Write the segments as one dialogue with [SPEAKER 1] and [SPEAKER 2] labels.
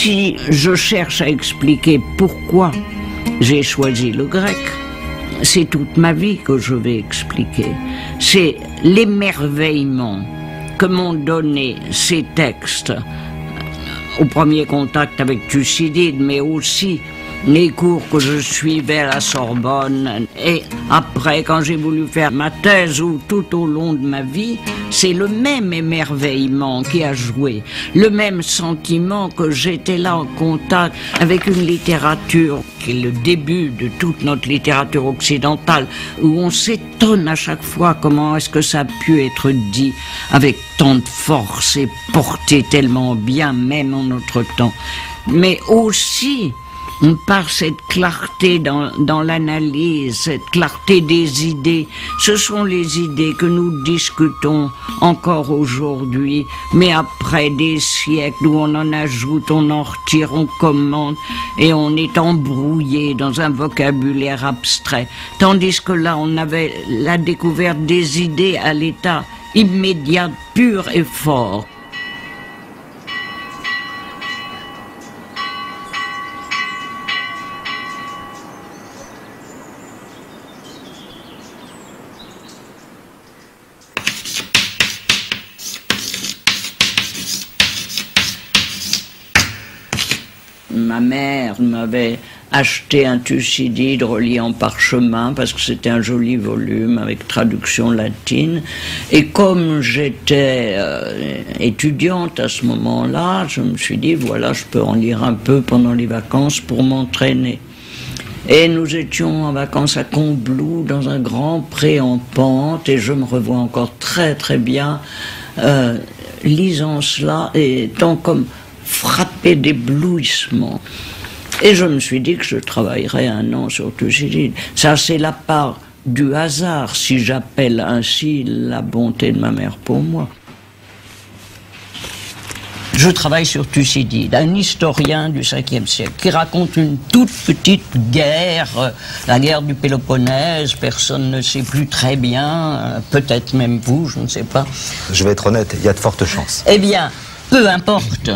[SPEAKER 1] Si je cherche à expliquer pourquoi j'ai choisi le grec, c'est toute ma vie que je vais expliquer. C'est l'émerveillement que m'ont donné ces textes au premier contact avec Thucydide, mais aussi les cours que je suivais à la Sorbonne, et après, quand j'ai voulu faire ma thèse, ou tout au long de ma vie, c'est le même émerveillement qui a joué, le même sentiment que j'étais là en contact avec une littérature qui est le début de toute notre littérature occidentale, où on s'étonne à chaque fois comment est-ce que ça a pu être dit avec tant de force et porté tellement bien, même en notre temps. Mais aussi par cette clarté dans l'analyse, cette clarté des idées. Ce sont les idées que nous discutons encore aujourd'hui, mais après des siècles où on en ajoute, on en retire, on commente, et on est embrouillé dans un vocabulaire abstrait. Tandis que là, on avait la découverte des idées à l'état immédiat, pur et fort. Ma mère m'avait acheté un Thucydide relié en parchemin parce que c'était un joli volume avec traduction latine. Et comme j'étais étudiante à ce moment-là, je me suis dit, voilà, je peux en lire un peu pendant les vacances pour m'entraîner. Et nous étions en vacances à Combloux, dans un grand pré en pente, et je me revois encore très très bien lisant cela, et étant comme frappé d'éblouissement. Et je me suis dit que je travaillerais 1 an sur Thucydide. Ça, c'est la part du hasard, si j'appelle ainsi la bonté de ma mère pour moi. Je travaille sur Thucydide, un historien du 5e siècle, qui raconte une toute petite guerre, la guerre du Péloponnèse. Personne ne sait plus très bien, peut-être même vous, je ne sais pas.
[SPEAKER 2] Je vais être honnête, il y a de fortes chances.
[SPEAKER 1] Eh bien, peu importe.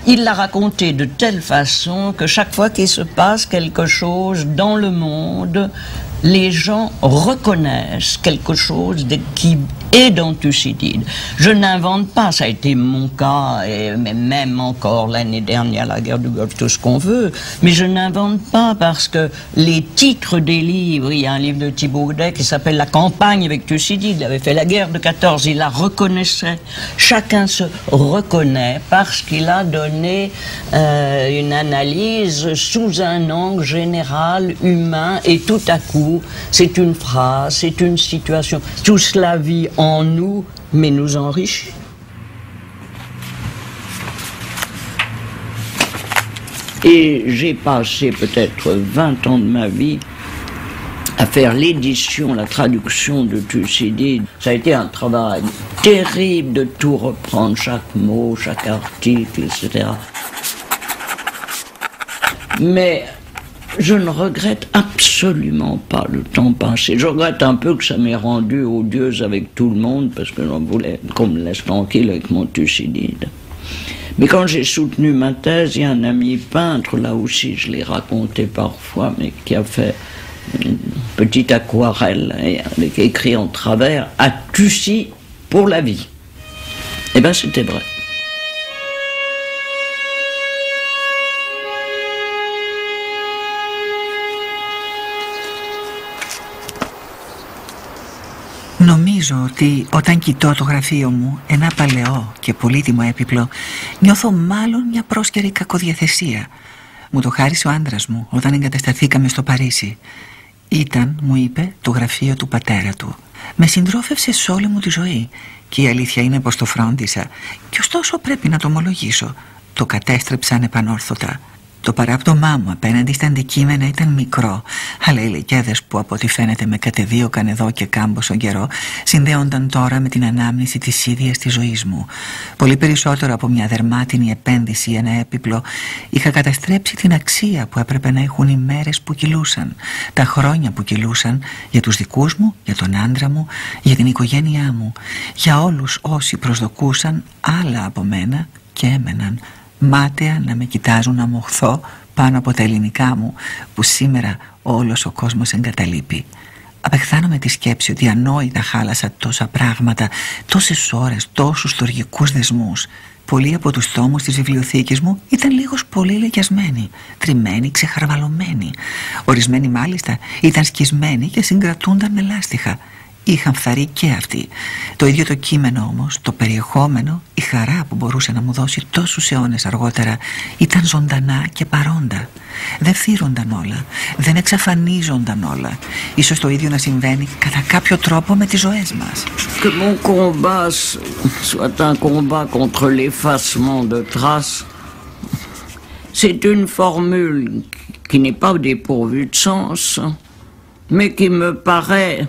[SPEAKER 1] Il l'a raconté de telle façon que chaque fois qu'il se passe quelque chose dans le monde, les gens reconnaissent quelque chose qui est dans Thucydide. Je n'invente pas, ça a été mon cas, et même encore l'année dernière, la guerre du Golfe, tout ce qu'on veut, mais je n'invente pas parce que les titres des livres, il y a un livre de Thibaut Goudet qui s'appelle La campagne avec Thucydide, il avait fait la guerre de 14, il la reconnaissait. Chacun se reconnaît parce qu'il a donné une analyse sous un angle général, humain, et tout à coup, c'est une phrase, c'est une situation. Tout cela vit en nous, mais nous enrichit. Et j'ai passé peut-être 20 ans de ma vie à faire l'édition, la traduction de Thucydide. Ça a été un travail terrible de tout reprendre, chaque mot, chaque article, etc. Mais je ne regrette absolument pas le temps passé. Je regrette un peu que ça m'ait rendu odieuse avec tout le monde, parce que j'en voulais qu'on me laisse tranquille avec mon Thucydide. Mais quand j'ai soutenu ma thèse, il y a un ami peintre, là aussi je l'ai raconté parfois, mais qui a fait une petite aquarelle, avec écrit en travers « À Thucy pour la vie ». Eh bien c'était vrai.
[SPEAKER 3] Νομίζω ότι όταν κοιτώ το γραφείο μου, ένα παλαιό και πολύτιμο έπιπλο, νιώθω μάλλον μια πρόσκαιρη κακοδιαθεσία. Μου το χάρισε ο άντρας μου όταν εγκατασταθήκαμε στο Παρίσι. Ήταν, μου είπε, το γραφείο του πατέρα του. Με συντρόφευσε σε όλη μου τη ζωή και η αλήθεια είναι πως το φρόντισα και ωστόσο πρέπει να το ομολογήσω. Το κατέστρεψα ανεπανόρθωτα. Το παράπτωμά μου απέναντι στα αντικείμενα ήταν μικρό, αλλά οι λεκέδες που από ό,τι φαίνεται με κατεδίωκαν εδώ και κάμποσον καιρό συνδέονταν τώρα με την ανάμνηση της ίδιας της ζωής μου. Πολύ περισσότερο από μια δερμάτινη επένδυση ή ένα έπιπλο, είχα καταστρέψει την αξία που έπρεπε να έχουν οι μέρες που κυλούσαν, τα χρόνια που κυλούσαν, για τους δικούς μου, για τον άντρα μου, για την οικογένειά μου, για όλους όσοι προσδοκούσαν άλλα από μένα και έμεναν μάταια να με κοιτάζουν να μοχθώ πάνω από τα ελληνικά μου που σήμερα όλος ο κόσμος εγκαταλείπει. Απεχθάνομαι τη σκέψη ότι ανόητα χάλασα τόσα πράγματα, τόσες ώρες, τόσους στοργικούς δεσμούς. Πολλοί από τους τόμους της βιβλιοθήκης μου ήταν λίγος πολύ λεγιασμένοι, τριμμένοι, ξεχαρβαλωμένοι. Ορισμένοι μάλιστα ήταν σκισμένοι και συγκρατούνταν με λάστιχα. Είχαν φθαρεί και αυτοί. Το ίδιο το κείμενο όμως, το περιεχόμενο, η χαρά που μπορούσε να μου δώσει τόσους αιώνες αργότερα ήταν ζωντανά και παρόντα. Δεν φθήρονταν όλα, δεν εξαφανίζονταν όλα. Ίσως το ίδιο να συμβαίνει κατά κάποιο τρόπο με τις ζωές μας.
[SPEAKER 1] Que mon combat soit un combat contre l'effacement de traces, c'est une formule qui n'est pas dépourvue de sens, mais qui me paraît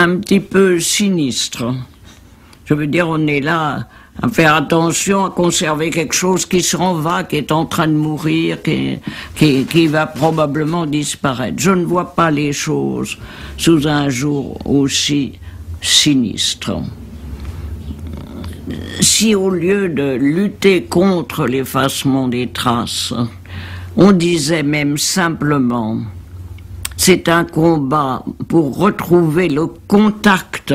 [SPEAKER 1] un petit peu sinistre. Je veux dire, on est là à faire attention à conserver quelque chose qui s'en va, qui est en train de mourir, qui va probablement disparaître. Je ne vois pas les choses sous un jour aussi sinistre. Si au lieu de lutter contre l'effacement des traces, on disait même simplement c'est un combat pour retrouver le contact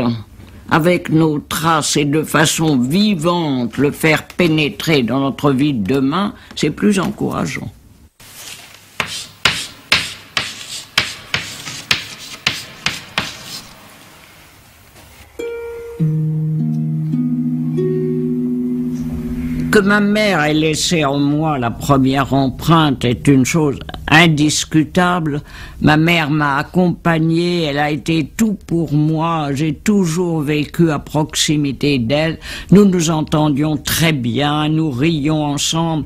[SPEAKER 1] avec nos traces et de façon vivante le faire pénétrer dans notre vie de demain, c'est plus encourageant. Que ma mère ait laissé en moi la première empreinte est une chose indiscutable. Ma mère m'a accompagnée, elle a été tout pour moi, j'ai toujours vécu à proximité d'elle. Nous nous entendions très bien, nous rions ensemble.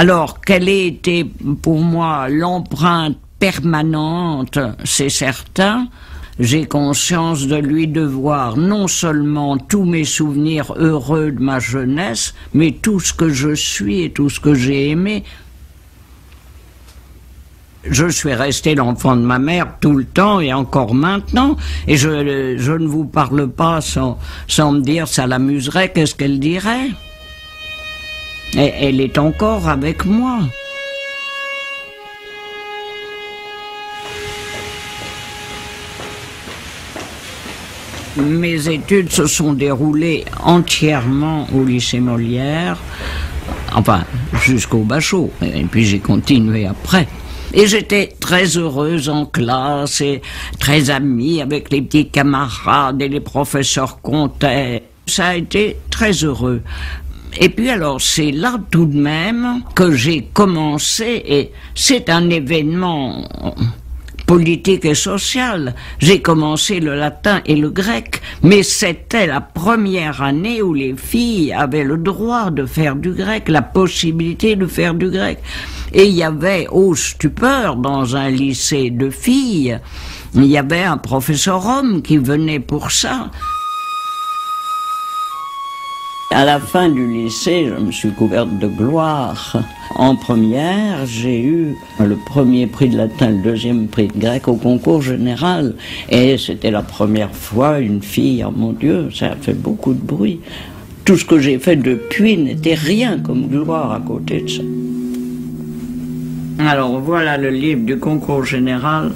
[SPEAKER 1] Alors, quelle ait été pour moi l'empreinte permanente, c'est certain. J'ai conscience de lui devoir non seulement tous mes souvenirs heureux de ma jeunesse, mais tout ce que je suis et tout ce que j'ai aimé. Je suis resté l'enfant de ma mère tout le temps et encore maintenant, et je ne vous parle pas sans me dire ça l'amuserait, qu'est-ce qu'elle dirait? Et elle est encore avec moi. Mes études se sont déroulées entièrement au lycée Molière, enfin jusqu'au bachot, et puis j'ai continué après. Et j'étais très heureuse en classe et très amie avec les petits camarades et les professeurs comptaient. Ça a été très heureux. Et puis alors c'est là tout de même que j'ai commencé, et c'est un événement politique et sociale. J'ai commencé le latin et le grec, mais c'était la première année où les filles avaient le droit de faire du grec, la possibilité de faire du grec. Et il y avait, ô stupeur, dans un lycée de filles, il y avait un professeur homme qui venait pour ça. À la fin du lycée, je me suis couverte de gloire. En première, j'ai eu le premier prix de latin, le deuxième prix de grec au concours général. Et c'était la première fois une fille, oh mon Dieu, ça a fait beaucoup de bruit. Tout ce que j'ai fait depuis n'était rien comme gloire à côté de ça. Alors voilà le livre du concours général.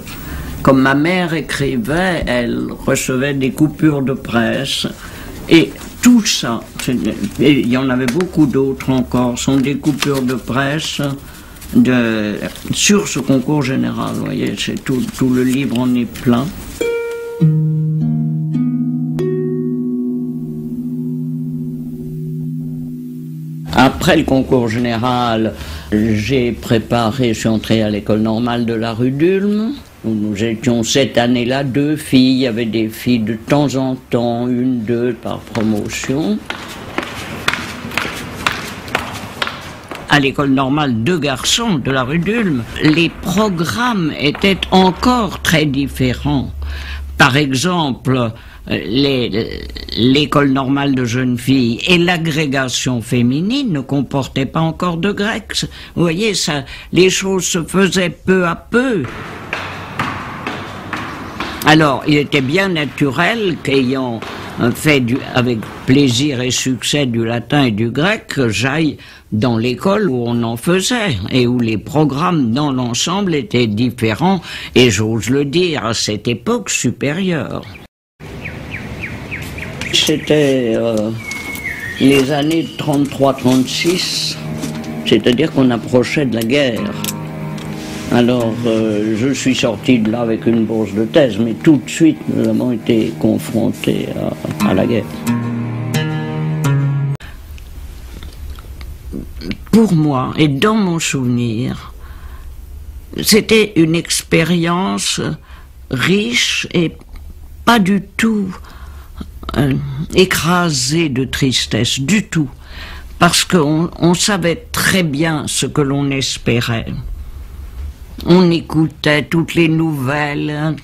[SPEAKER 1] Comme ma mère écrivait, elle recevait des coupures de presse. Et tout ça, et il y en avait beaucoup d'autres encore, sont des coupures de presse sur ce concours général. Vous voyez, c'est tout le livre en est plein. Après le concours général, j'ai préparé, je suis entré à l'école normale de la rue d'Ulm, où nous étions cette année-là 2 filles. Il y avait des filles de temps en temps, 1, 2 par promotion. À l'école normale 2 garçons de la rue d'Ulm. Les programmes étaient encore très différents. Par exemple, l'école normale de jeunes filles et l'agrégation féminine ne comportaient pas encore de grec. Vous voyez, ça, les choses se faisaient peu à peu. Alors, il était bien naturel qu'ayant fait avec plaisir et succès du latin et du grec, que j'aille dans l'école où on en faisait et où les programmes dans l'ensemble étaient différents et j'ose le dire à cette époque supérieure. C'était les années 33-36, c'est-à-dire qu'on approchait de la guerre. Alors je suis sorti de là avec une bourse de thèse, mais tout de suite nous avons été confrontés à la guerre. Pour moi, et dans mon souvenir, c'était une expérience riche et pas du tout écrasée de tristesse, du tout. Parce qu'on savait très bien ce que l'on espérait. On écoutait toutes les nouvelles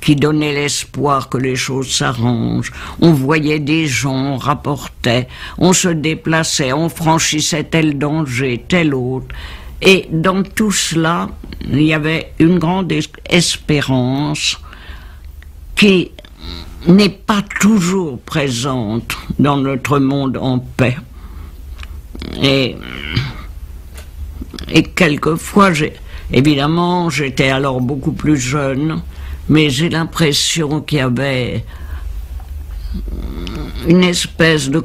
[SPEAKER 1] qui donnaient l'espoir que les choses s'arrangent. On voyait des gens, on rapportait, on se déplaçait, on franchissait tel danger, tel autre. Et dans tout cela, il y avait une grande espérance qui n'est pas toujours présente dans notre monde en paix. Et quelquefois, évidemment, j'étais alors beaucoup plus jeune, mais j'ai l'impression qu'il y avait une espèce de,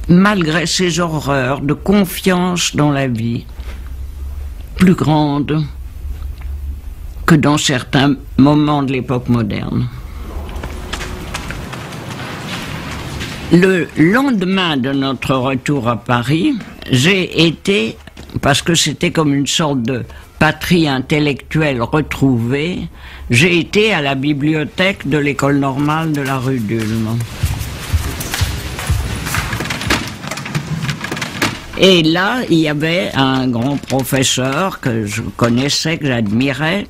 [SPEAKER 1] malgré ces horreurs, de confiance dans la vie, plus grande que dans certains moments de l'époque moderne. Le lendemain de notre retour à Paris, j'ai été, parce que c'était comme une sorte de patrie intellectuelle retrouvée, j'ai été à la bibliothèque de l'école normale de la rue d'Ulm. Et là, il y avait un grand professeur que je connaissais, que j'admirais,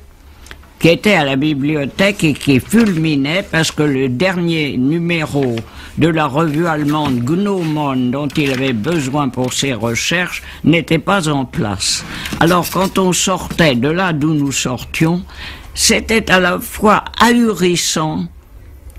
[SPEAKER 1] qui était à la bibliothèque et qui fulminait parce que le dernier numéro de la revue allemande Gnomon, dont il avait besoin pour ses recherches, n'était pas en place. Alors quand on sortait de là d'où nous sortions, c'était à la fois ahurissant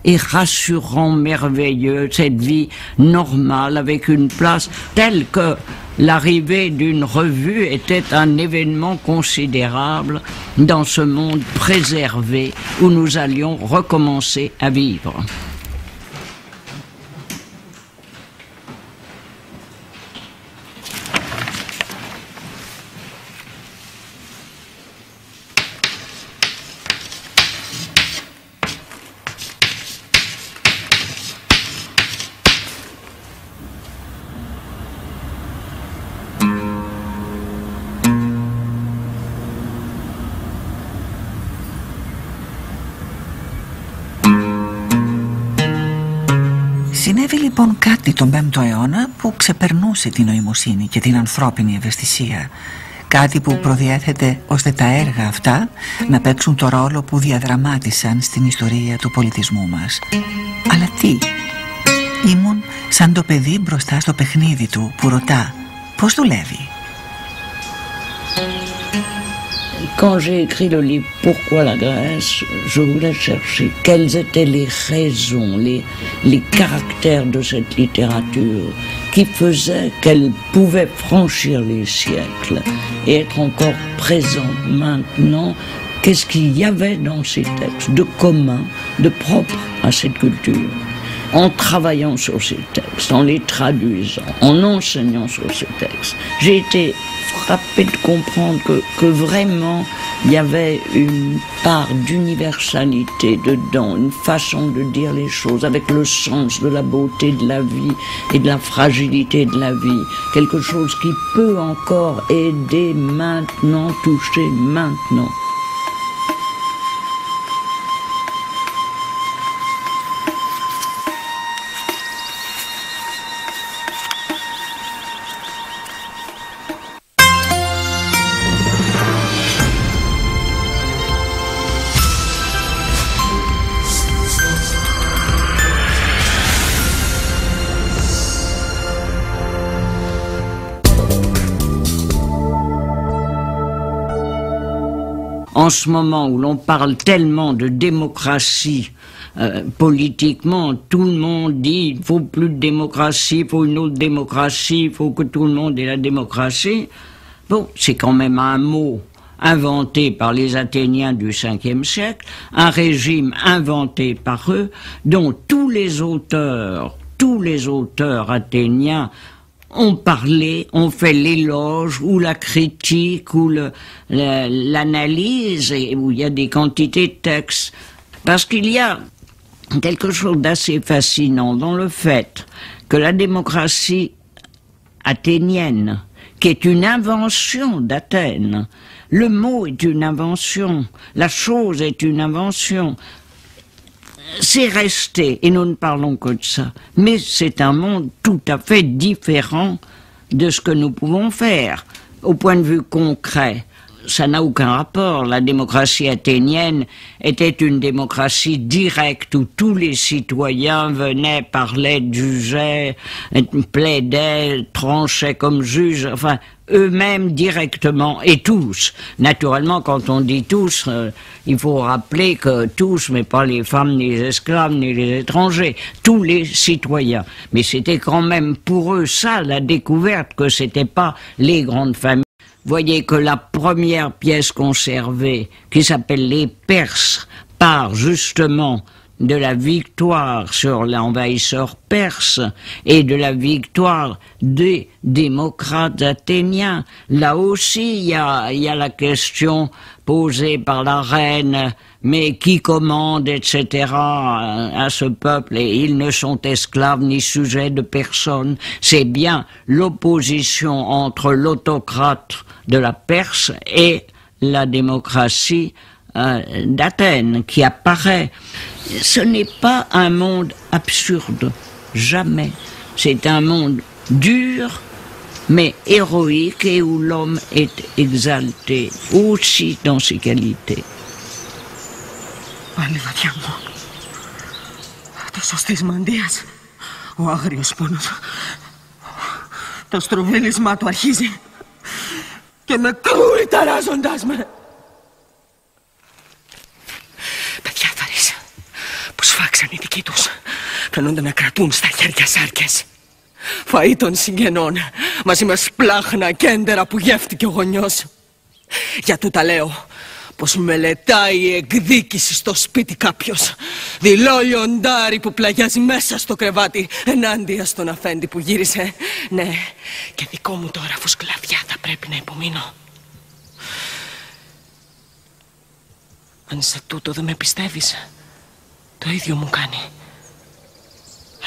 [SPEAKER 1] et rassurant, merveilleux, cette vie normale avec une place telle que l'arrivée d'une revue était un événement considérable dans ce monde préservé où nous allions recommencer à vivre.
[SPEAKER 3] Συνέβη λοιπόν κάτι τον 5ο αιώνα που ξεπερνούσε την νοημοσύνη και την ανθρώπινη ευαισθησία. Κάτι που προδιέθετε ώστε τα έργα αυτά να παίξουν το ρόλο που διαδραμάτισαν στην ιστορία του πολιτισμού μας. Αλλά τι? Ήμουν σαν το παιδί μπροστά στο παιχνίδι του που ρωτά πώς δουλεύει.
[SPEAKER 1] Quand j'ai écrit le livre « Pourquoi la Grèce ?», je voulais chercher quelles étaient les raisons, les caractères de cette littérature qui faisaient qu'elle pouvait franchir les siècles et être encore présente maintenant. Qu'est-ce qu'il y avait dans ces textes de commun, de propre à cette culture ? En travaillant sur ces textes, en les traduisant, en enseignant sur ces textes, j'ai été frappé de comprendre que vraiment il y avait une part d'universalité dedans, une façon de dire les choses avec le sens de la beauté de la vie et de la fragilité de la vie, quelque chose qui peut encore aider maintenant, toucher maintenant. en ce moment où l'on parle tellement de démocratie, politiquement, tout le monde dit il faut plus de démocratie, il faut une autre démocratie, il faut que tout le monde ait la démocratie. Bon, c'est quand même un mot inventé par les Athéniens du 5e siècle, un régime inventé par eux, dont tous les auteurs athéniens ont parlé, ont fait l'éloge ou la critique ou l'analyse, et où il y a des quantités de textes. Parce qu'il y a quelque chose d'assez fascinant dans le fait que la démocratie athénienne, qui est une invention d'Athènes, le mot est une invention, la chose est une invention, c'est resté, et nous ne parlons que de ça, mais c'est un monde tout à fait différent de ce que nous pouvons faire. Au point de vue concret, ça n'a aucun rapport. La démocratie athénienne était une démocratie directe où tous les citoyens venaient, parlaient, jugeaient, plaidaient, tranchaient comme juges, enfin, eux-mêmes directement, et tous. Naturellement, quand on dit tous, il faut rappeler que tous, mais pas les femmes, ni les esclaves, ni les étrangers, tous les citoyens. Mais c'était quand même pour eux ça, la découverte, que c'était pas les grandes familles. Voyez que la première pièce conservée, qui s'appelle Les Perses, part justement de la victoire sur l'envahisseur perse et de la victoire des démocrates athéniens. Là aussi, il y a la question posée par la reine, mais qui commande, etc., à ce peuple, et ils ne sont esclaves ni sujets de personne. C'est bien l'opposition entre l'autocrate de la Perse et la démocratie d'Athènes qui apparaît. Ce n'est pas un monde absurde, jamais. C'est un monde dur, mais héroïque, et où l'homme est exalté, aussi dans ses qualités.
[SPEAKER 4] Πάλι βαθιά μου. Το σωστής μαντίας. Ο άγριος πόνος. Το στροβέλισμά του αρχίζει. Και με κλούει ταράζοντας με. Τα διάφαρες που σφάξαν οι δικοί τους φαίνονται να κρατούν στα χέρια σάρκες. Φαΐ των συγγενών μαζί με σπλάχνα κέντερα που γεύτηκε ο γονιός. Για τούτα λέω πως μελετάει η εκδίκηση στο σπίτι κάποιος. Δειλό λιοντάρι που πλαγιάζει μέσα στο κρεβάτι ενάντια στον αφέντη που γύρισε. Ναι, και δικό μου τώρα αφού σκλαβιά θα πρέπει να υπομείνω. Αν σε τούτο δεν με πιστεύεις, το ίδιο μου κάνει.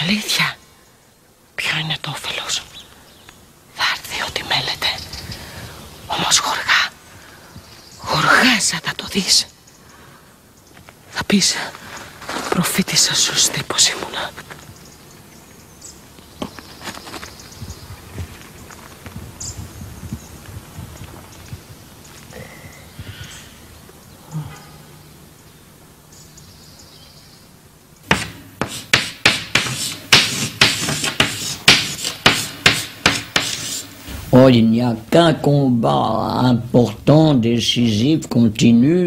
[SPEAKER 4] Αλήθεια, ποιο είναι το όφελος? Θα έρθει ό,τι μέλεται. Όμως γοργά. Γοργά θα το δεις. Θα πεις, προφήτησα σωστή πως ήμουνα.
[SPEAKER 1] Oh, il n'y a qu'un combat important, décisif, continu,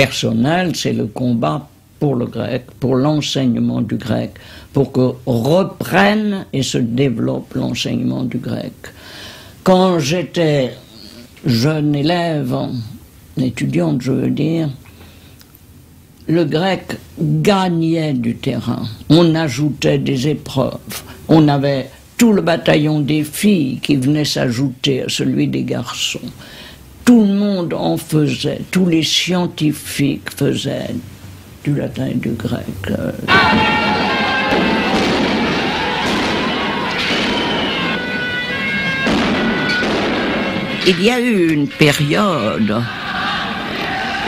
[SPEAKER 1] personnel, c'est le combat pour le grec, pour l'enseignement du grec, pour que reprenne et se développe l'enseignement du grec. Quand j'étais jeune élève, étudiante je veux dire, le grec gagnait du terrain, on ajoutait des épreuves, on avait tout le bataillon des filles qui venait s'ajouter à celui des garçons. Tout le monde en faisait, tous les scientifiques faisaient du latin et du grec. Il y a eu une période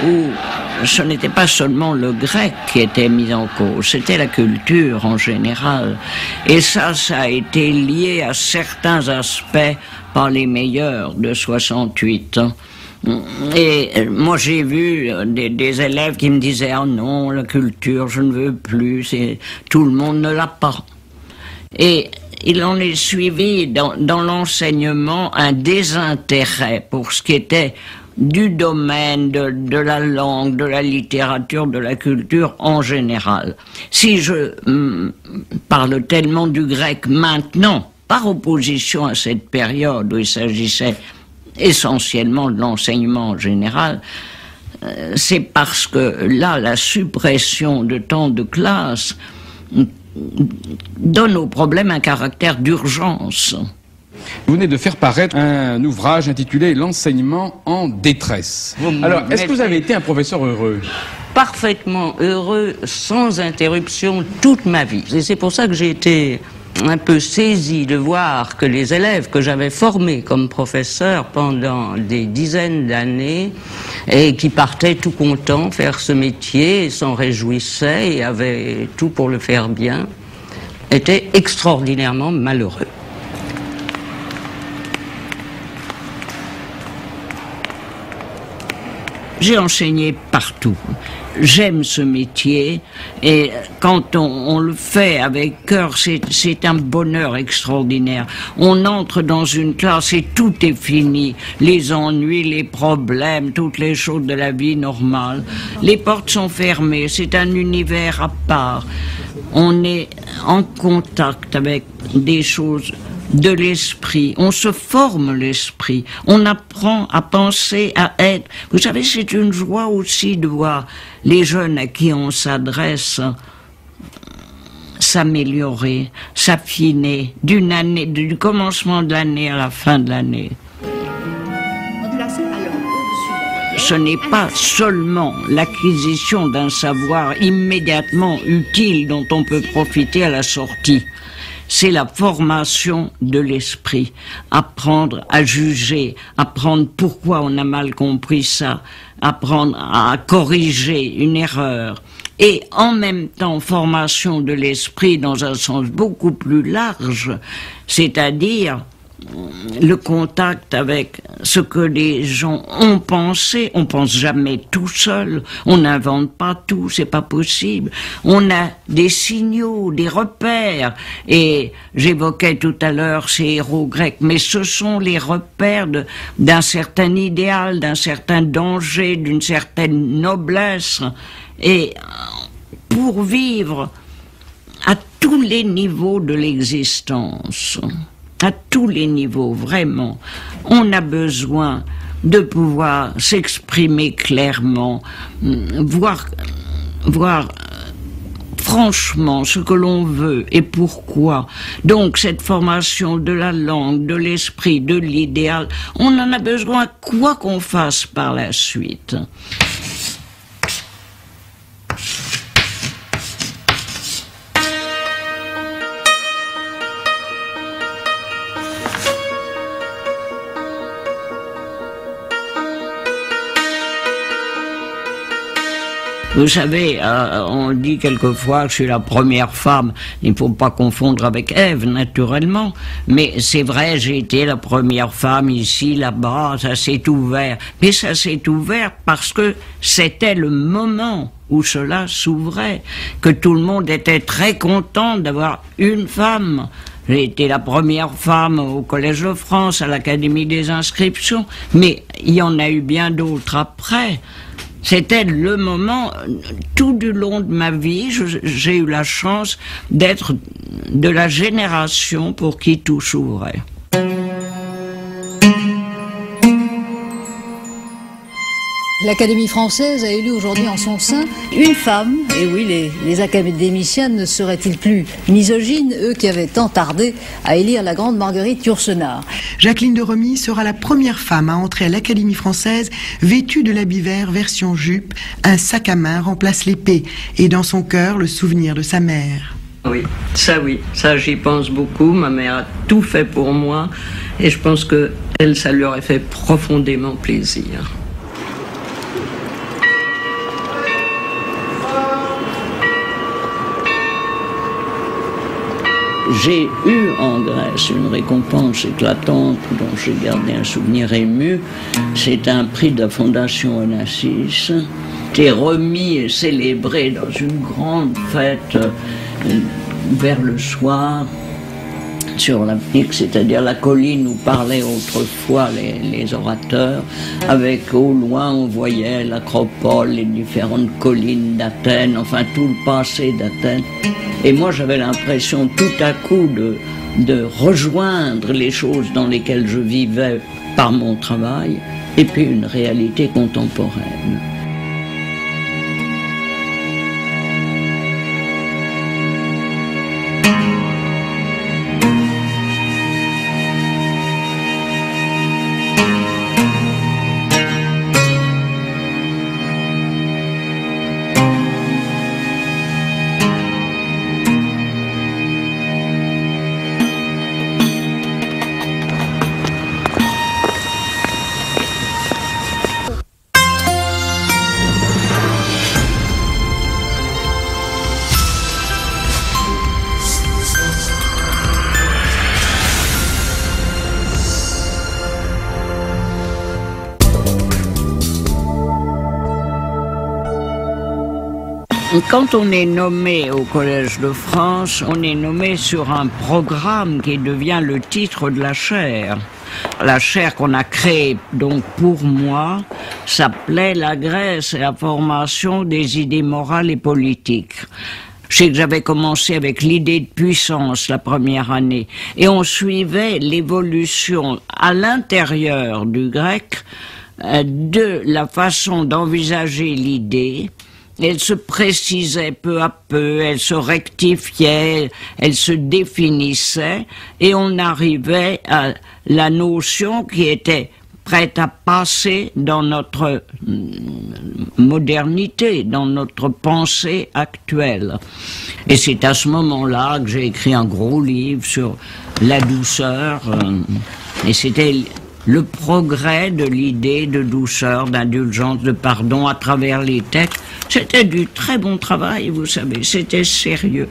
[SPEAKER 1] où ce n'était pas seulement le grec qui était mis en cause, c'était la culture en général. Et ça a été lié à certains aspects, pas les meilleurs, de 68. Et moi j'ai vu des élèves qui me disaient « Ah non, la culture, je ne veux plus, tout le monde ne l'a pas ». Et il en est suivi dans l'enseignement un désintérêt pour ce qui était du domaine de la langue, de la littérature, de la culture en général. Si je parle tellement du grec maintenant, par opposition à cette période où il s'agissait essentiellement de l'enseignement en général, c'est parce que là, la suppression de temps de classe donne au problème un caractère d'urgence.
[SPEAKER 5] Vous venez de faire paraître un ouvrage intitulé « L'enseignement en détresse ». Alors, est-ce que vous avez été un professeur heureux?
[SPEAKER 6] Parfaitement heureux, sans interruption, toute ma vie. Et c'est pour ça que j'ai été un peu saisi de voir que les élèves que j'avais formés comme professeur pendant des dizaines d'années et qui partaient tout contents faire ce métier, s'en réjouissaient et avaient tout pour le faire bien, étaient extraordinairement malheureux.
[SPEAKER 1] J'ai enseigné partout. J'aime ce métier et quand on le fait avec cœur, c'est un bonheur extraordinaire. On entre dans une classe et tout est fini. Les ennuis, les problèmes, toutes les choses de la vie normale. Les portes sont fermées, c'est un univers à part. On est en contact avec des choses de l'esprit, on se forme l'esprit, on apprend à penser, à être. Vous savez, c'est une joie aussi de voir les jeunes à qui on s'adresse s'améliorer, s'affiner d'une année, du commencement de l'année à la fin de l'année. Ce n'est pas seulement l'acquisition d'un savoir immédiatement utile dont on peut profiter à la sortie. C'est la formation de l'esprit, apprendre à juger, apprendre pourquoi on a mal compris ça, apprendre à corriger une erreur. Et en même temps, formation de l'esprit dans un sens beaucoup plus large, c'est-à-dire le contact avec ce que les gens ont pensé. On pense jamais tout seul, on n'invente pas tout, c'est pas possible. On a des signaux, des repères, et j'évoquais tout à l'heure ces héros grecs, mais ce sont les repères d'un certain idéal, d'un certain danger, d'une certaine noblesse. Et pour vivre à tous les niveaux de l'existence, à tous les niveaux, vraiment, on a besoin de pouvoir s'exprimer clairement, voir franchement ce que l'on veut et pourquoi. Donc cette formation de la langue, de l'esprit, de l'idéal, on en a besoin quoi qu'on fasse par la suite. Vous savez, on dit quelquefois que je suis la première femme. Il ne faut pas confondre avec Ève, naturellement. Mais c'est vrai, j'ai été la première femme ici, là-bas, ça s'est ouvert. Mais ça s'est ouvert parce que c'était le moment où cela s'ouvrait, que tout le monde était très content d'avoir une femme. J'ai été la première femme au Collège de France, à l'Académie des inscriptions, mais il y en a eu bien d'autres après. C'était le moment, tout du long de ma vie, j'ai eu la chance d'être de la génération pour qui tout s'ouvrait.
[SPEAKER 7] L'Académie française a élu aujourd'hui en son sein une femme. Et oui, les académiciens ne seraient-ils plus misogynes, eux qui avaient tant tardé à élire la grande Marguerite Yourcenar.
[SPEAKER 8] Jacqueline de Romilly sera la première femme à entrer à l'Académie française vêtue de l'habit vert version jupe. Un sac à main remplace l'épée et dans son cœur le souvenir de sa mère.
[SPEAKER 6] Oui, ça j'y pense beaucoup. Ma mère a tout fait pour moi et je pense que elle, ça lui aurait fait profondément plaisir.
[SPEAKER 1] J'ai eu en Grèce une récompense éclatante dont j'ai gardé un souvenir ému. C'est un prix de la Fondation Onassis, qui est remis et célébré dans une grande fête vers le soir. sur la pique, c'est-à-dire la colline où parlaient autrefois les orateurs. Avec au loin, on voyait l'acropole, les différentes collines d'Athènes, enfin tout le passé d'Athènes. Et moi, j'avais l'impression tout à coup de rejoindre les choses dans lesquelles je vivais par mon travail, et puis une réalité contemporaine. Quand on est nommé au Collège de France, on est nommé sur un programme qui devient le titre de la chaire. La chaire qu'on a créée donc pour moi s'appelait La Grèce et la formation des idées morales et politiques. Je sais que j'avais commencé avec l'idée de puissance la première année et on suivait l'évolution à l'intérieur du grec de la façon d'envisager l'idée. Elle se précisait peu à peu, elle se rectifiait, elle se définissait, et on arrivait à la notion qui était prête à passer dans notre modernité, dans notre pensée actuelle. Et c'est à ce moment-là que j'ai écrit un gros livre sur la douceur, et c'était le progrès de l'idée de douceur, d'indulgence, de pardon à travers les textes. C'était du très bon travail, vous savez, c'était sérieux.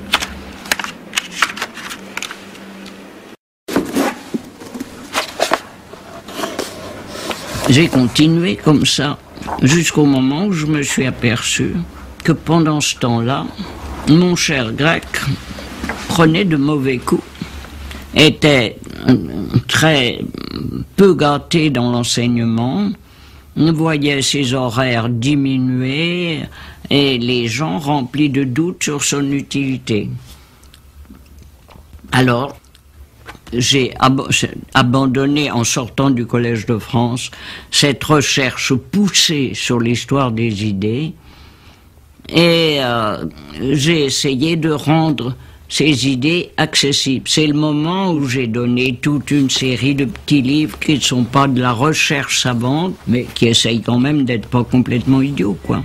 [SPEAKER 1] J'ai continué comme ça, jusqu'au moment où je me suis aperçu que pendant ce temps-là, mon cher grec prenait de mauvais coups, était très peu gâté dans l'enseignement, voyait ses horaires diminuer et les gens remplis de doutes sur son utilité. Alors, j'ai abandonné, en sortant du Collège de France, cette recherche poussée sur l'histoire des idées et j'ai essayé de rendre ces idées accessibles. C'est le moment où j'ai donné toute une série de petits livres qui ne sont pas de la recherche savante, mais qui essayent quand même d'être pas complètement idiots, quoi.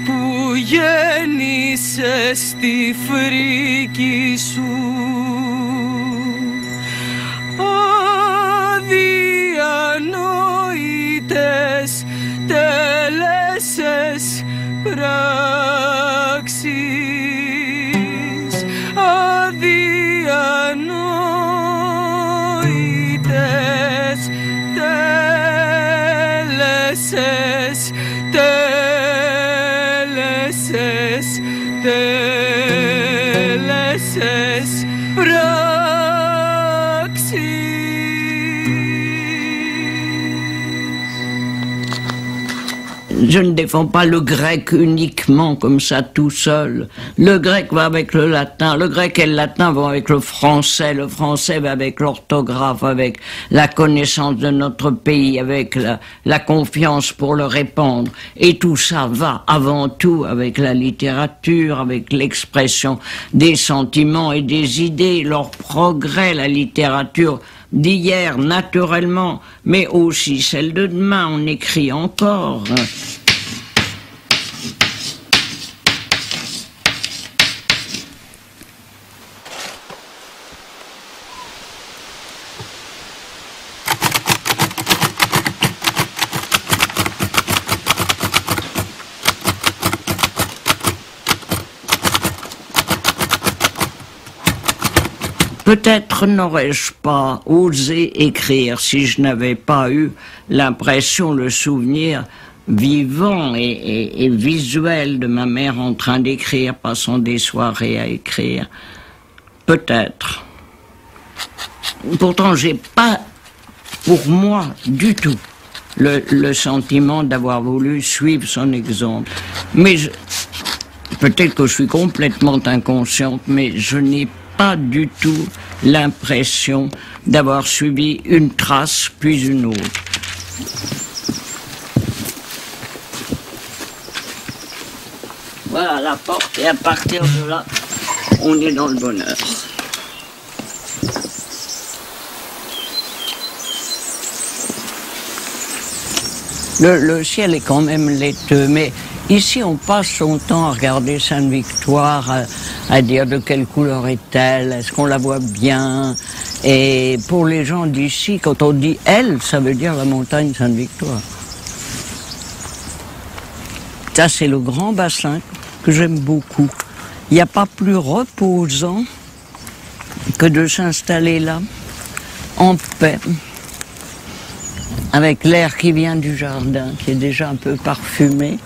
[SPEAKER 4] Που γέννησες στη φρίκη σου, αδιανόητες τέλεσες πράξεις, αδιανόητες τέλεσες, τέλεσες, τέλεσες πράξεις.
[SPEAKER 1] Je ne défends pas le grec uniquement comme ça tout seul. Le grec va avec le latin, le grec et le latin vont avec le français va avec l'orthographe, avec la connaissance de notre pays, avec la confiance pour le répandre. Et tout ça va avant tout avec la littérature, avec l'expression des sentiments et des idées, leur progrès, la littérature d'hier naturellement, mais aussi celle de demain, on écrit encore. Peut-être n'aurais-je pas osé écrire si je n'avais pas eu l'impression, le souvenir vivant et visuel de ma mère en train d'écrire, passant des soirées à écrire. Peut-être. Pourtant, j'ai pas, pour moi, du tout, le sentiment d'avoir voulu suivre son exemple. Mais peut-être que je suis complètement inconsciente, mais je n'ai pas du tout l'impression d'avoir suivi une trace puis une autre. Voilà la porte, et à partir de là, on est dans le bonheur. Le ciel est quand même laiteux, mais ici on passe son temps à regarder Sainte-Victoire, à dire de quelle couleur est-elle, est-ce qu'on la voit bien. Et pour les gens d'ici, quand on dit elle, ça veut dire la montagne Sainte-Victoire. Ça, c'est le grand bassin que j'aime beaucoup. Il n'y a pas plus reposant que de s'installer là, en paix, avec l'air qui vient du jardin, qui est déjà un peu parfumé.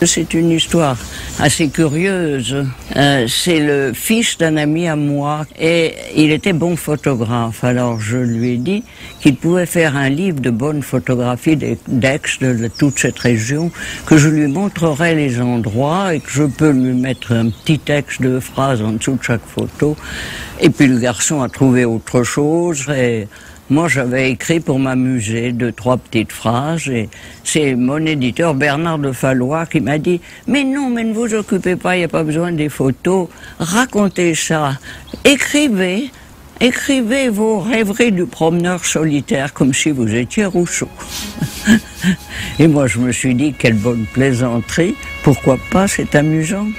[SPEAKER 1] C'est une histoire assez curieuse. C'est le fils d'un ami à moi et il était bon photographe. Alors je lui ai dit qu'il pouvait faire un livre de bonnes photographies d'Aix, de toute cette région, que je lui montrerais les endroits et que je peux lui mettre un petit texte de phrases en dessous de chaque photo. Et puis le garçon a trouvé autre chose et moi, j'avais écrit pour m'amuser 2-3 petites phrases et c'est mon éditeur Bernard de Fallois qui m'a dit « Mais non, mais ne vous occupez pas, il n'y a pas besoin des photos, racontez ça, écrivez vos rêveries du promeneur solitaire comme si vous étiez Rousseau. » Et moi, je me suis dit « Quelle bonne plaisanterie, pourquoi pas, c'est amusant. »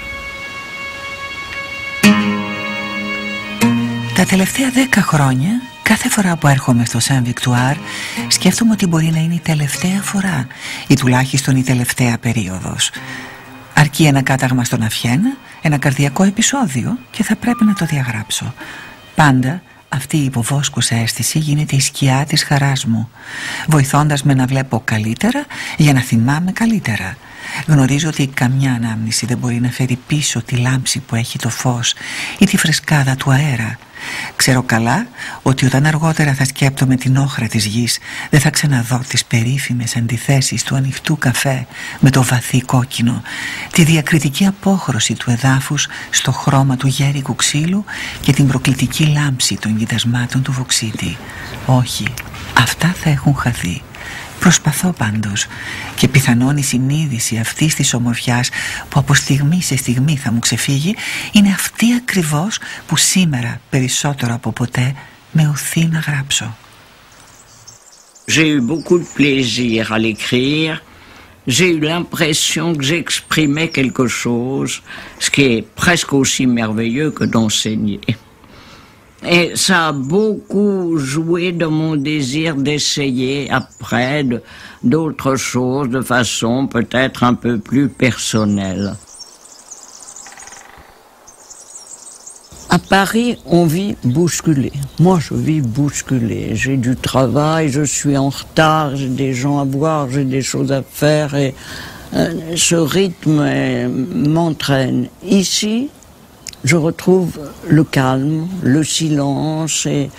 [SPEAKER 3] Τα τελευταία 10 χρόνια, κάθε φορά που έρχομαι στο Σεν Βικτουάρ, σκέφτομαι ότι μπορεί να είναι η τελευταία φορά ή τουλάχιστον η τελευταία περίοδος. Αρκεί ένα κάταγμα στον Αφιένα, ένα καρδιακό επεισόδιο και θα πρέπει να το διαγράψω. Πάντα αυτή η υποβόσκουσα αίσθηση γίνεται η σκιά της χαράς μου, βοηθώντας με να βλέπω καλύτερα για να θυμάμαι καλύτερα. Γνωρίζω ότι καμιά ανάμνηση δεν μπορεί να φέρει πίσω τη λάμψη που έχει το φως ή τη φρεσκάδα του αέρα. Ξέρω καλά ότι όταν αργότερα θα σκέπτομαι την όχρα της γης δεν θα ξαναδώ τις περίφημες αντιθέσεις του ανοιχτού καφέ με το βαθύ κόκκινο, τη διακριτική απόχρωση του εδάφους στο χρώμα του γέρικου ξύλου και την προκλητική λάμψη των κοιτασμάτων του βοξίτη. Όχι, αυτά θα έχουν χαθεί. Προσπαθώ πάντως και πιθανόν η συνείδηση αυτής της ομορφιάς που από στιγμή σε στιγμή θα μου ξεφύγει είναι αυτή ακριβώς που σήμερα περισσότερο από ποτέ με οθεί να γράψω.
[SPEAKER 1] J'ai eu beaucoup de plaisir à l'écrire. J'ai eu l'impression que j'exprimais quelque chose, ce qui est presque aussi merveilleux que d'enseigner. Et ça a beaucoup joué dans mon désir d'essayer après d'autres choses de façon peut-être un peu plus personnelle. À Paris, on vit bousculé. Moi, je vis bousculé. J'ai du travail, je suis en retard, j'ai des gens à voir, j'ai des choses à faire et ce rythme m'entraîne. Ici, je retrouve le calme, le silence et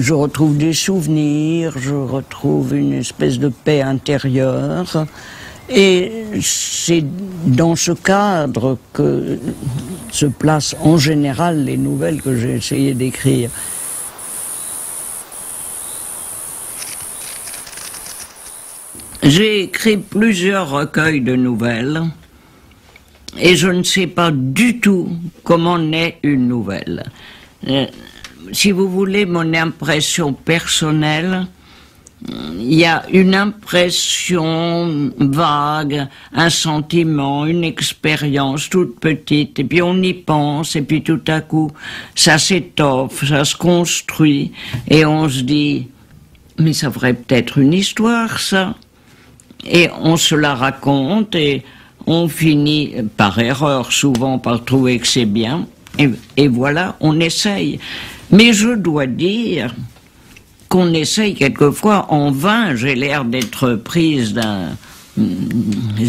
[SPEAKER 1] je retrouve des souvenirs, je retrouve une espèce de paix intérieure. Et c'est dans ce cadre que se placent en général les nouvelles que j'ai essayé d'écrire. J'ai écrit plusieurs recueils de nouvelles. Et je ne sais pas du tout comment naît une nouvelle. Si vous voulez mon impression personnelle, il y a une impression vague, un sentiment, une expérience toute petite, et puis on y pense, et puis tout à coup, ça s'étoffe, ça se construit, et on se dit, mais ça ferait peut-être une histoire, ça. Et on se la raconte et on finit, par erreur souvent, par trouver que c'est bien. Et voilà, on essaye. Mais je dois dire qu'on essaye quelquefois en vain. J'ai l'air d'être prise d'un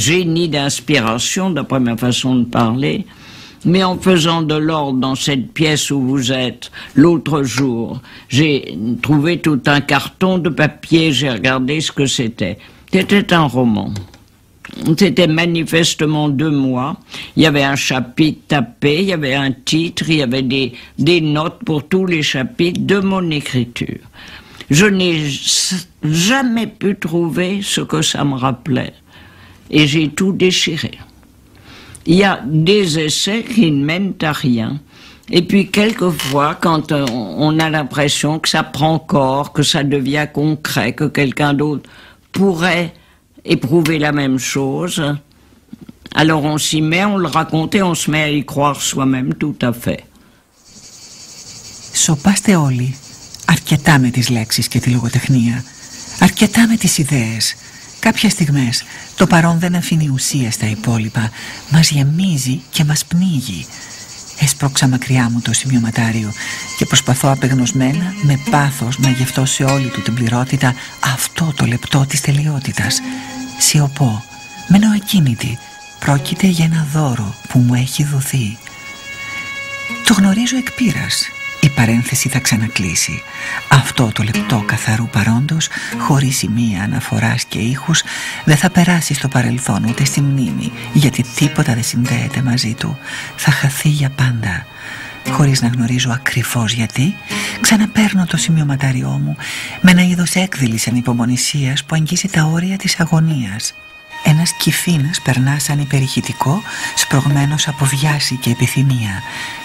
[SPEAKER 1] génie d'inspiration, d'après ma façon de parler. Mais en faisant de l'ordre dans cette pièce où vous êtes, l'autre jour, j'ai trouvé tout un carton de papier, j'ai regardé ce que c'était. C'était un roman. C'était manifestement 2 mois. Il y avait un chapitre tapé, il y avait un titre, il y avait des notes pour tous les chapitres de mon écriture. Je n'ai jamais pu trouver ce que ça me rappelait. Et j'ai tout déchiré. Il y a des essais qui ne mènent à rien. Et puis quelquefois, quand on a l'impression que ça prend corps, que ça devient concret, que quelqu'un d'autre pourrait éprouver la même chose, alors on s'y met, on le raconte et on se met à y croire soi-même tout à fait.
[SPEAKER 3] Σοπάστε όλοι αρκετά με τις λέξεις και τη λογοτεχνία, αρκετά με τις ιδέες. Κάποιες στιγμές το παρόν δεν αφήνει ουσία στα υπόλοιπα, μας γεμίζει και μας πνίγει. Έσπρωξα μακριά μου το σημειωματάριο και προσπαθώ απεγνωσμένα με πάθος να γευτώ σε όλη του την πληρότητα αυτό το λεπτό της τελειότητας. Σιωπώ, μένω ακίνητη. Πρόκειται για ένα δώρο που μου έχει δοθεί. Το γνωρίζω εκ πείρας. Η παρένθεση θα ξανακλείσει. Αυτό το λεπτό καθαρού παρόντος, χωρίς σημεία αναφοράς και ήχους, δεν θα περάσει στο παρελθόν ούτε στη μνήμη, γιατί τίποτα δεν συνδέεται μαζί του. Θα χαθεί για πάντα. Χωρίς να γνωρίζω ακριβώς γιατί, ξαναπαίρνω το σημειωματάριό μου με ένα είδος έκδηλης ανυπομονησίας που αγγίζει τα όρια της αγωνίας. Ένας κυφήνας περνά σαν υπερηχητικό, σπρωγμένος από βιάση και επιθυμία.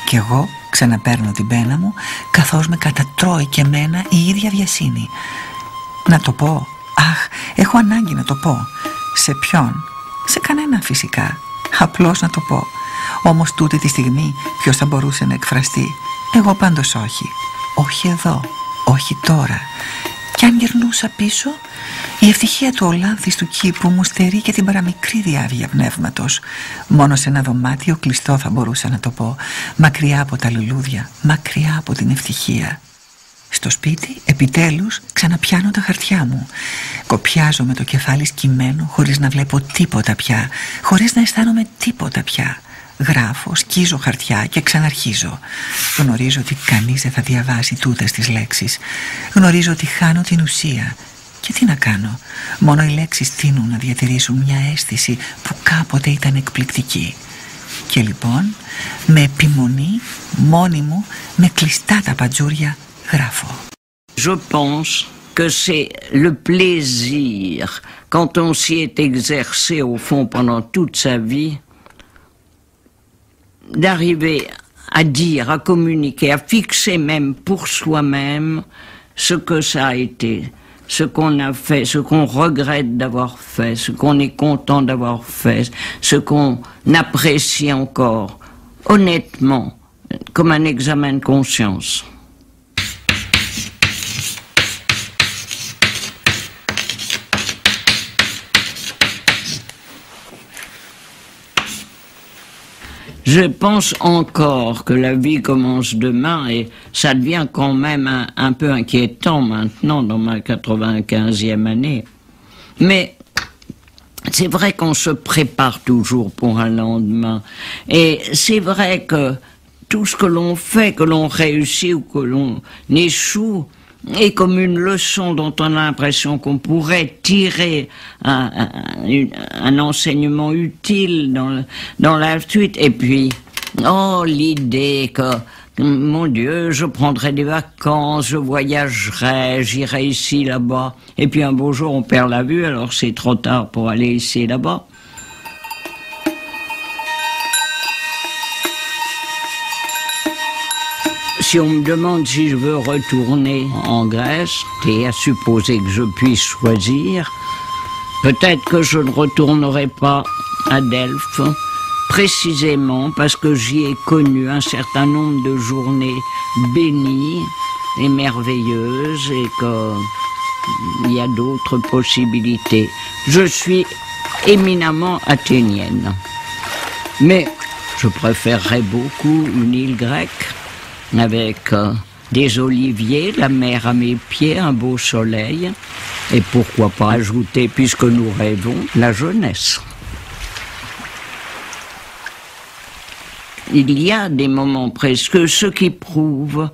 [SPEAKER 3] Κι εγώ ξαναπαίρνω την πένα μου, καθώς με κατατρώει και μένα η ίδια βιασύνη. Να το πω, αχ, έχω ανάγκη να το πω. Σε ποιον? Σε κανέναν φυσικά. Απλώς να το πω. Όμως τούτη τη στιγμή ποιος θα μπορούσε να εκφραστεί? Εγώ πάντως όχι. Όχι εδώ, όχι τώρα. Κι αν γυρνούσα πίσω, η ευτυχία του ολάνθης του κήπου μου στερεί και την παραμικρή διάβια πνεύματος. Μόνο σε ένα δωμάτιο κλειστό θα μπορούσα να το πω, μακριά από τα λουλούδια, μακριά από την ευτυχία. Στο σπίτι, επιτέλους, ξαναπιάνω τα χαρτιά μου. Κοπιάζω με το κεφάλι σκυμμένο, χωρίς να βλέπω τίποτα πια, χωρίς να αισθάνομαι τίποτα πια. Γράφω, σκίζω χαρτιά και ξαναρχίζω. Γνωρίζω ότι κανείς δεν θα διαβάσει τούτες τις λέξεις. Γνωρίζω ότι χάνω την ουσία. Και τι να κάνω? Μόνο οι λέξεις τείνουν να διατηρήσουν μια αίσθηση που κάποτε ήταν εκπληκτική. Και λοιπόν, με επιμονή, μόνη μου, με κλειστά τα παντζούρια, γράφω.
[SPEAKER 1] Je pense que c'est le plaisir, quand on s'y est exercé au fond pendant toute sa vie, d'arriver à dire, à communiquer, à fixer même pour soi-même ce que ça a été, ce qu'on a fait, ce qu'on regrette d'avoir fait, ce qu'on est content d'avoir fait, ce qu'on apprécie encore, honnêtement, comme un examen de conscience. Je pense encore que la vie commence demain et ça devient quand même un peu inquiétant maintenant dans ma 95e année. Mais c'est vrai qu'on se prépare toujours pour un lendemain. Et c'est vrai que tout ce que l'on fait, que l'on réussit ou que l'on échoue, est comme une leçon dont on a l'impression qu'on pourrait tirer un enseignement utile dans la suite. Et puis, oh, l'idée que, mon Dieu, je prendrai des vacances, je voyagerai, j'irai ici, là-bas. Et puis un beau jour, on perd la vue, alors c'est trop tard pour aller ici et là-bas. Si on me demande si je veux retourner en Grèce, et à supposer que je puisse choisir, peut-être que je ne retournerai pas à Delphes, précisément parce que j'y ai connu un certain nombre de journées bénies et merveilleuses, et que il y a d'autres possibilités. Je suis éminemment athénienne. Mais je préférerais beaucoup une île grecque avec des oliviers, la mer à mes pieds, un beau soleil. Et pourquoi pas ajouter, puisque nous rêvons, la jeunesse. Il y a des moments presque, ce qui prouve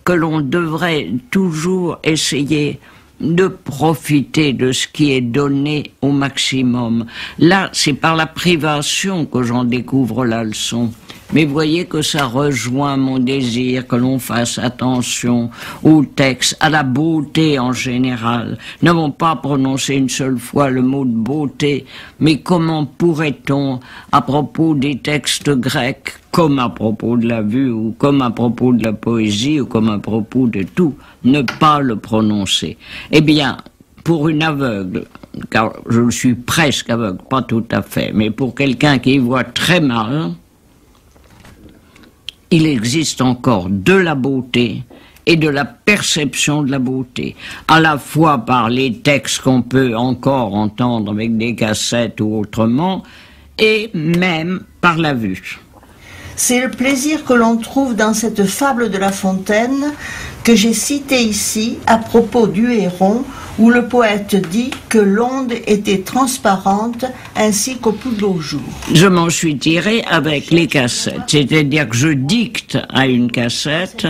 [SPEAKER 1] que l'on devrait toujours essayer de profiter de ce qui est donné au maximum. Là, c'est par la privation que j'en découvre la leçon. Mais voyez que ça rejoint mon désir que l'on fasse attention au texte, à la beauté en général. Nous n'avons pas prononcé une seule fois le mot de beauté, mais comment pourrait-on, à propos des textes grecs, comme à propos de la vue, ou comme à propos de la poésie, ou comme à propos de tout, ne pas le prononcer? Eh bien, pour une aveugle, car je suis presque aveugle, pas tout à fait, mais pour quelqu'un qui voit très mal, il existe encore de la beauté et de la perception de la beauté, à la fois par les textes qu'on peut encore entendre avec des cassettes ou autrement, et même par la vue.
[SPEAKER 9] C'est le plaisir que l'on trouve dans cette fable de La Fontaine que j'ai citée ici à propos du héron, où le poète dit que l'onde était transparente ainsi qu'au plus beau jour.
[SPEAKER 1] Je m'en suis tiré avec les cassettes, c'est-à-dire que je dicte à une cassette,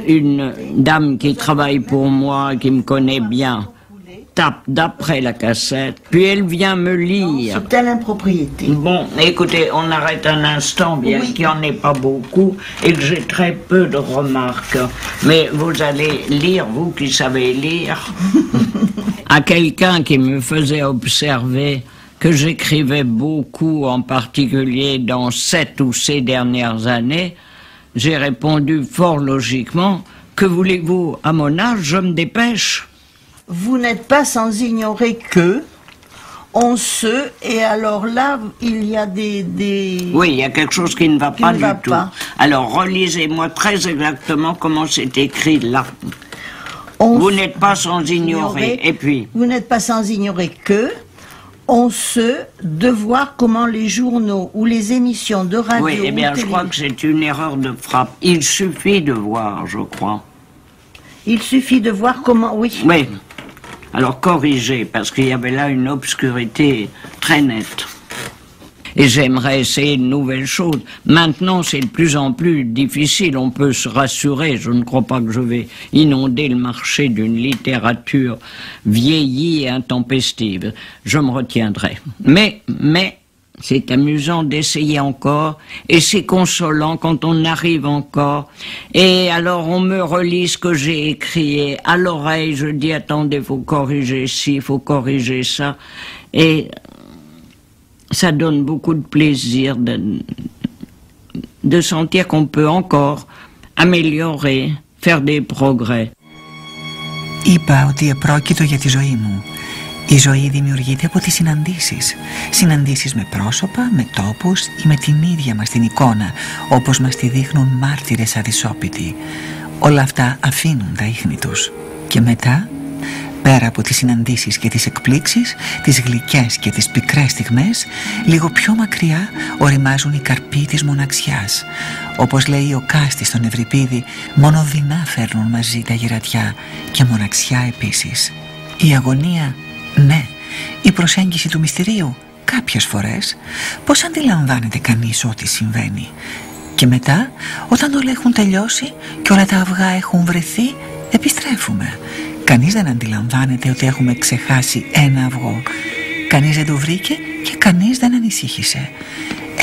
[SPEAKER 1] une dame qui travaille pour moi, qui me connaît bien, tape d'après la cassette, puis elle vient me lire.
[SPEAKER 9] Sous telle impropriété.
[SPEAKER 1] Bon, écoutez, on arrête un instant, bien qu'il n'y en ait pas beaucoup, et que j'ai très peu de remarques. Mais vous allez lire, vous qui savez lire, à quelqu'un qui me faisait observer que j'écrivais beaucoup, en particulier dans cette ou ces dernières années, j'ai répondu fort logiquement, que voulez-vous, à mon âge, je me dépêche.
[SPEAKER 9] Vous n'êtes pas sans ignorer que on se, et alors là, il y a des...
[SPEAKER 1] Oui, il y a quelque chose qui ne va pas du tout. Alors, relisez-moi très exactement comment c'est écrit là. Vous n'êtes pas sans ignorer, et puis...
[SPEAKER 9] Vous n'êtes pas sans ignorer que on se de voir comment les journaux ou les émissions de radio...
[SPEAKER 1] Oui, eh bien, je crois que c'est une erreur de frappe. Il suffit de voir, je crois.
[SPEAKER 9] Il suffit de voir comment... Oui.
[SPEAKER 1] Oui. Alors corrigez, parce qu'il y avait là une obscurité très nette. Et j'aimerais essayer de nouvelles choses. Maintenant, c'est de plus en plus difficile, on peut se rassurer. Je ne crois pas que je vais inonder le marché d'une littérature vieillie et intempestive. Je me retiendrai. Mais c'est amusant d'essayer encore, et c'est consolant quand on arrive encore. Et alors on me relit ce que j'ai écrit, et à l'oreille je dis, attendez, faut corriger ci, faut corriger ça. Et ça donne beaucoup de plaisir de sentir qu'on peut encore améliorer, faire des progrès.
[SPEAKER 3] Είπα ότι επρόκειτο για τη ζωή μου. Η ζωή δημιουργείται από τις συναντήσεις. Συναντήσεις με πρόσωπα, με τόπους ή με την ίδια μας την εικόνα, όπως μας τη δείχνουν μάρτυρες αδυσόπιτοι. Όλα αυτά αφήνουν τα ίχνη τους. Και μετά, πέρα από τις συναντήσεις και τις εκπλήξεις, τις γλυκές και τις πικρές στιγμές, λίγο πιο μακριά οριμάζουν οι καρποί της μοναξιάς. Όπως λέει ο Κάστης στον Ευρυπίδη, μόνο δεινά φέρνουν μαζί τα γερατιά και μοναξιά επίσης. Η αγωνία, ναι, η προσέγγιση του μυστηρίου, κάποιες φορές, πώς αντιλαμβάνεται κανείς ό,τι συμβαίνει. Και μετά, όταν όλα έχουν τελειώσει και όλα τα αυγά έχουν βρεθεί, επιστρέφουμε. Κανείς δεν αντιλαμβάνεται ότι έχουμε ξεχάσει ένα αυγό. Κανείς δεν το βρήκε και κανείς δεν ανησύχησε.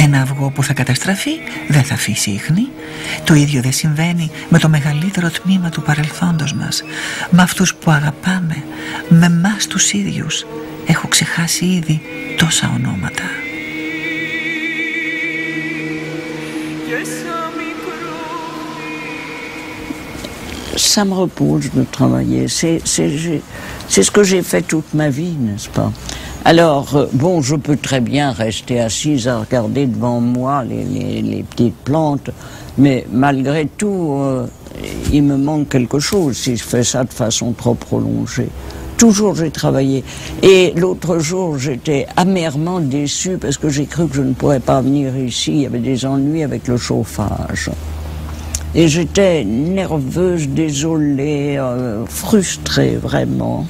[SPEAKER 3] Ένα αυγό που θα καταστραφεί δεν θα αφήσει ίχνη. Το ίδιο δεν συμβαίνει με το μεγαλύτερο τμήμα του παρελθόντος μας. Με αυτούς που αγαπάμε, με εμάς τους ίδιους. Έχω ξεχάσει ήδη τόσα ονόματα.
[SPEAKER 1] Ça me repose de travailler. C'est ce que j'ai fait toute ma vie, n'est-ce pas? Alors, bon, je peux très bien rester assise à regarder devant moi les petites plantes, mais malgré tout, il me manque quelque chose si je fais ça de façon trop prolongée. Toujours j'ai travaillé. Et l'autre jour, j'étais amèrement déçue parce que j'ai cru que je ne pourrais pas venir ici. Il y avait des ennuis avec le chauffage. Et j'étais nerveuse, désolée, frustrée vraiment.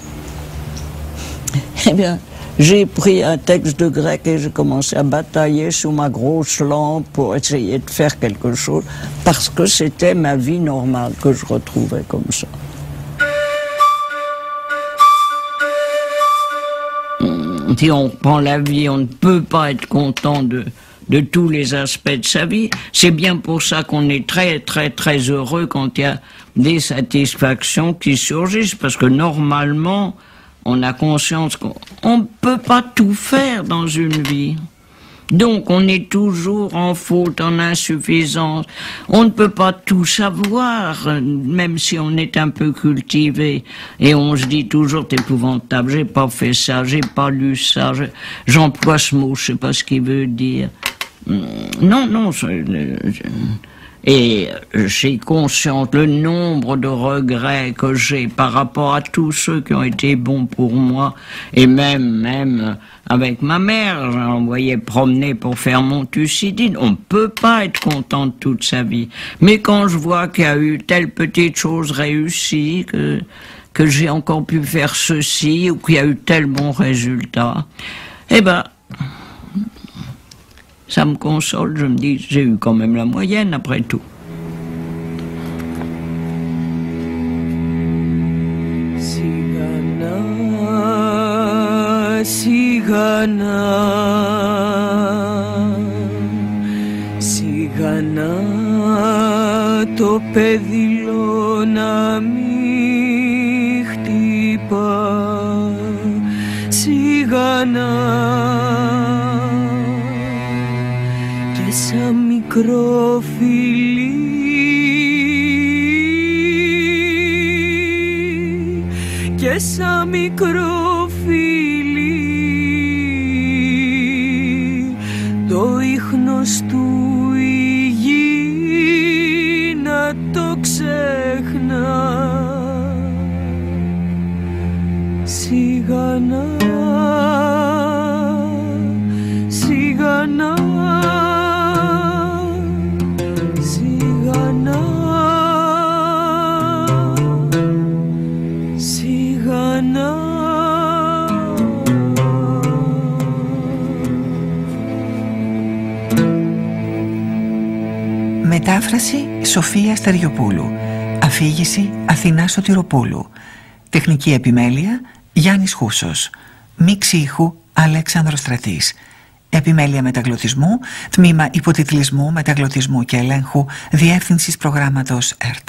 [SPEAKER 1] Eh bien, j'ai pris un texte de grec et j'ai commencé à batailler sous ma grosse lampe pour essayer de faire quelque chose, parce que c'était ma vie normale que je retrouvais comme ça. Si on prend la vie, on ne peut pas être content de tous les aspects de sa vie. C'est bien pour ça qu'on est très, très, très heureux quand il y a des satisfactions qui surgissent, parce que normalement, on a conscience qu'on ne peut pas tout faire dans une vie. Donc on est toujours en faute, en insuffisance. On ne peut pas tout savoir, même si on est un peu cultivé. Et on se dit toujours, c'est épouvantable, j'ai pas fait ça, j'ai pas lu ça, j'emploie ce mot, je sais pas ce qu'il veut dire. Non, et j'ai conscience le nombre de regrets que j'ai par rapport à tous ceux qui ont été bons pour moi, et même avec ma mère, j'envoyais promener pour faire mon Thucydide. On ne peut pas être content de toute sa vie. Mais quand je vois qu'il y a eu telle petite chose réussie, que j'ai encore pu faire ceci, ou qu'il y a eu tel bon résultat, eh ben, ça me console, je me dis, j'ai eu quand même la moyenne après tout.
[SPEAKER 4] Σιγανά το πεδιλό να μη χτυπά, σιγανά και σαν μικρό φιλί, και σαν μικρό φιλί το ίχνος του η γη να το ξεχνά, σιγανά, σιγανά, σιγανά, σιγανά.
[SPEAKER 3] Μετάφραση Σοφία Στεριοπούλου. Αφήγηση Αθηνά Σωτηροπούλου. Τεχνική επιμέλεια Γιάννης Χούσος. Μίξη ήχου Αλέξανδρος Στρατής. Επιμέλεια μεταγλωτισμού, τμήμα υποτιτλισμού, μεταγλωτισμού και ελέγχου Διεύθυνσης Προγράμματος ΕΡΤ.